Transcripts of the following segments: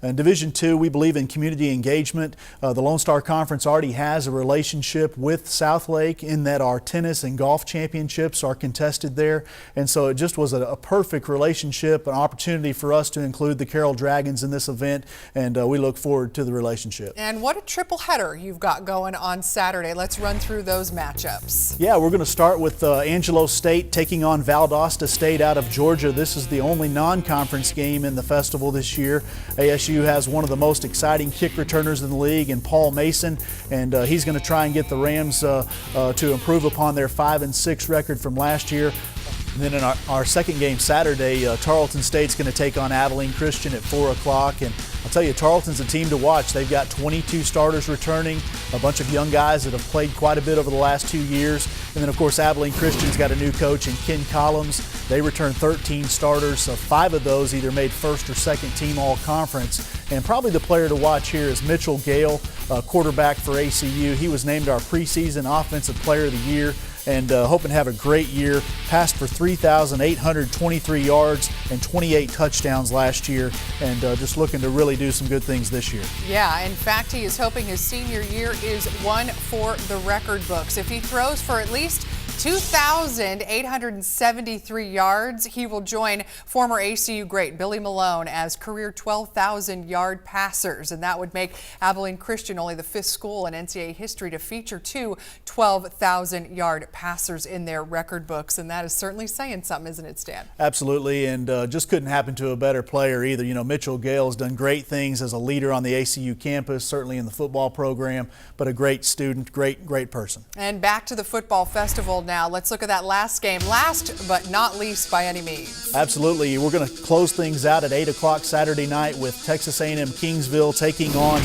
In Division II, we believe in community engagement. The Lone Star Conference already has a relationship with Southlake in that our tennis and golf championships are contested there. And so it just was a perfect relationship, an opportunity for us to include the Carroll Dragons in this event, and we look forward to the relationship. And what a triple header you've got going on Saturday. Let's run through those matchups. Yeah, we're going to start with Angelo State taking on Valdosta State out of Georgia. This is the only non-conference game in the festival this year. ASU has one of the most exciting kick returners in the league in Paul Mason, and he's going to try and get the Rams to improve upon their 5-6 record from last year. And then in our second game Saturday, Tarleton State's going to take on Abilene Christian at 4 o'clock. And I'll tell you, Tarleton's a team to watch. They've got 22 starters returning, a bunch of young guys that have played quite a bit over the last 2 years. And then, of course, Abilene Christian's got a new coach in Ken Collins. They returned 13 starters. 5 of those either made first or second team all-conference. And probably the player to watch here is Mitchell Gale, quarterback for ACU. He was named our preseason Offensive Player of the Year, and hoping to have a great year. Passed for 3,823 yards and 28 touchdowns last year, and just looking to really do some good things this year. Yeah, in fact, he is hoping his senior year is one for the record books. If he throws for at least 2,873 yards, he will join former ACU great Billy Malone as career 12,000-yard passers, and that would make Abilene Christian only the 5th school in NCAA history to feature 2 12,000-yard passers in their record books, and that is certainly saying something, isn't it, Stan? Absolutely, and just couldn't happen to a better player either. You know, Mitchell Gale has done great things as a leader on the ACU campus, certainly in the football program, but a great student, great person. And back to the football festival now. Let's look at that last game, last but not least by any means. Absolutely. We're going to close things out at 8 o'clock Saturday night with Texas A&M Kingsville taking on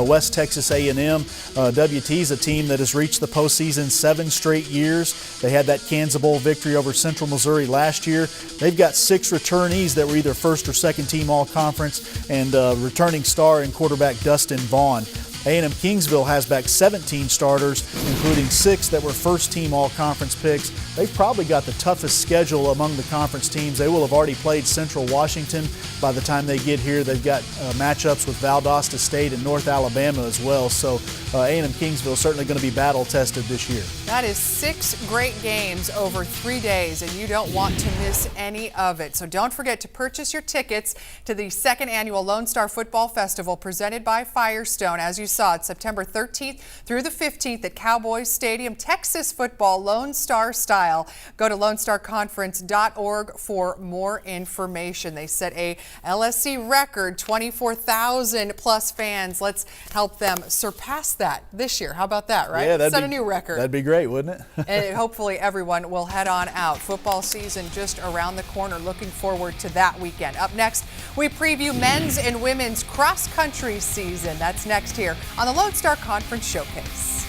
West Texas A&M. WT is a team that has reached the postseason 7 straight years. They had that Kansas Bowl victory over Central Missouri last year. They've got 6 returnees that were either first or second team all-conference, and returning star and quarterback Dustin Vaughn. A&M Kingsville has back 17 starters, including 6 that were first-team all-conference picks. They've probably got the toughest schedule among the conference teams. They will have already played Central Washington by the time they get here. They've got matchups with Valdosta State and North Alabama as well. So A&M Kingsville is certainly going to be battle-tested this year. That is 6 great games over 3 days, and you don't want to miss any of it. So don't forget to purchase your tickets to the 2nd annual Lone Star Football Festival presented by Firestone. As you saw, it's September 13th through the 15th at Cowboys Stadium. Texas football, Lone Star style. Go to LoneStarConference.org for more information. They set a LSC record, 24,000 plus fans. Let's help them surpass that this year. How about that, right? Yeah, set a new record. That'd be great, wouldn't it? And hopefully everyone will head on out. Football season just around the corner. Looking forward to that weekend. Up next, we preview men's and women's cross-country season. That's next here on the Lone Star Conference Showcase.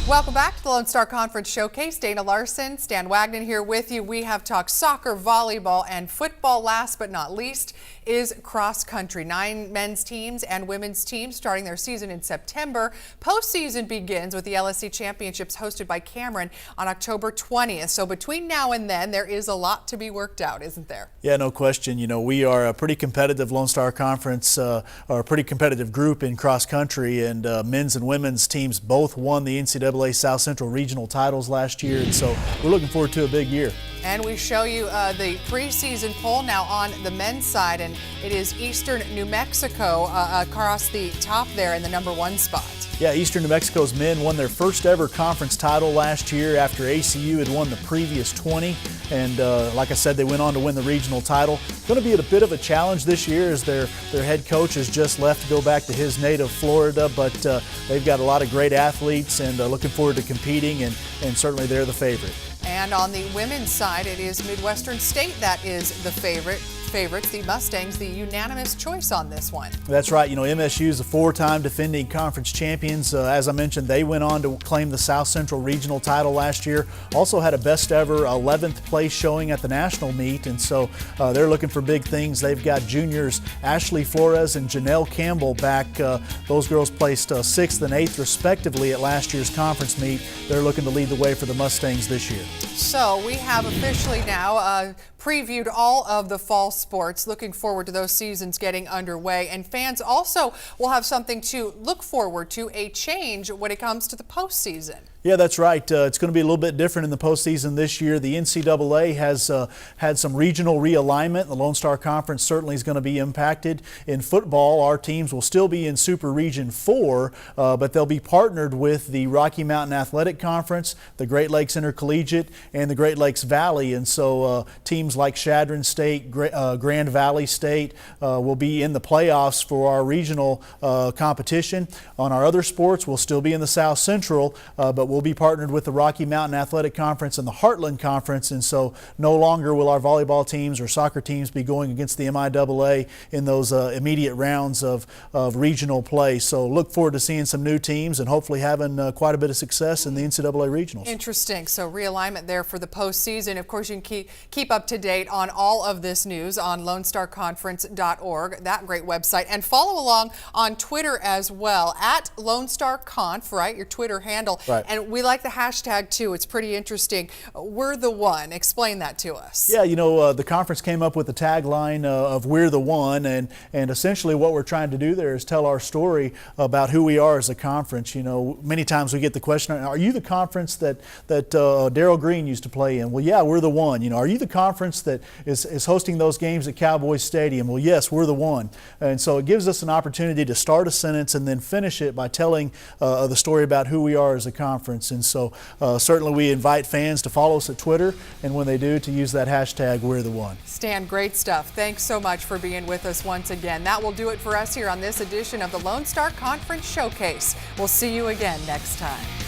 Welcome back to the Lone Star Conference Showcase. Dana Larson, Stan Wagner here with you. We have talked soccer, volleyball, and football. Last but not least is cross country. 9 men's teams and women's teams starting their season in September. Postseason begins with the LSC Championships hosted by Cameron on October 20th. So between now and then, there is a lot to be worked out, isn't there? Yeah, no question. You know, we are a pretty competitive Lone Star Conference, or a pretty competitive group in cross country, and men's and women's teams both won the NCAA South Central regional titles last year, and so we're looking forward to a big year. And we show you the preseason poll now on the men's side, and it is Eastern New Mexico across the top there in the #1 spot. Yeah, Eastern New Mexico's men won their first ever conference title last year after ACU had won the previous 20. And like I said, they went on to win the regional title. Going to be a bit of a challenge this year as their head coach has just left to go back to his native Florida. But they've got a lot of great athletes, and looking forward to competing, and certainly they're the favorite. And on the women's side, it is Midwestern State that is the favorite. favorites, the Mustangs, the unanimous choice on this one. That's right. You know, MSU is a 4-time defending conference champions. As I mentioned, they went on to claim the South Central Regional title last year. Also had a best ever 11th place showing at the national meet, and so they're looking for big things. They've got juniors Ashley Flores and Janelle Campbell back. Those girls placed 6th and 8th respectively at last year's conference meet. They're looking to lead the way for the Mustangs this year. So we have officially now previewed all of the fall sports. Looking forward to those seasons getting underway, and fans also will have something to look forward to, a change when it comes to the postseason. Yeah, that's right. It's going to be a little bit different in the postseason this year. The NCAA has had some regional realignment. The Lone Star Conference certainly is going to be impacted. In football, our teams will still be in Super Region 4, but they'll be partnered with the Rocky Mountain Athletic Conference, the Great Lakes Intercollegiate, and the Great Lakes Valley. And so teams like Chadron State, Grand Valley State will be in the playoffs for our regional competition. On our other sports, we'll still be in the South Central, but we'll be partnered with the Rocky Mountain Athletic Conference and the Heartland Conference, and so no longer will our volleyball teams or soccer teams be going against the MIAA in those immediate rounds of regional play. So look forward to seeing some new teams and hopefully having quite a bit of success in the NCAA regionals. Interesting. So realignment there for the postseason. Of course, you can keep up to date on all of this news on LoneStarConference.org, that great website, and follow along on Twitter as well at LoneStarConf, right? Your Twitter handle. Right. And we like the hashtag too. It's pretty interesting. We're the one. Explain that to us. Yeah, you know, the conference came up with the tagline of "We're the one," and essentially what we're trying to do there is tell our story about who we are as a conference. You know, many times we get the question, "Are you the conference that Darryl Green used to play in?" Well, yeah, we're the one. You know, are you the conference that is hosting those games at Cowboys Stadium? Well, yes, we're the one. And so it gives us an opportunity to start a sentence and then finish it by telling the story about who we are as a conference. And so certainly we invite fans to follow us at Twitter, and when they do, to use that hashtag "We're the One." Stan, great stuff. Thanks so much for being with us once again. That will do it for us here on this edition of the Lone Star Conference Showcase. We'll see you again next time.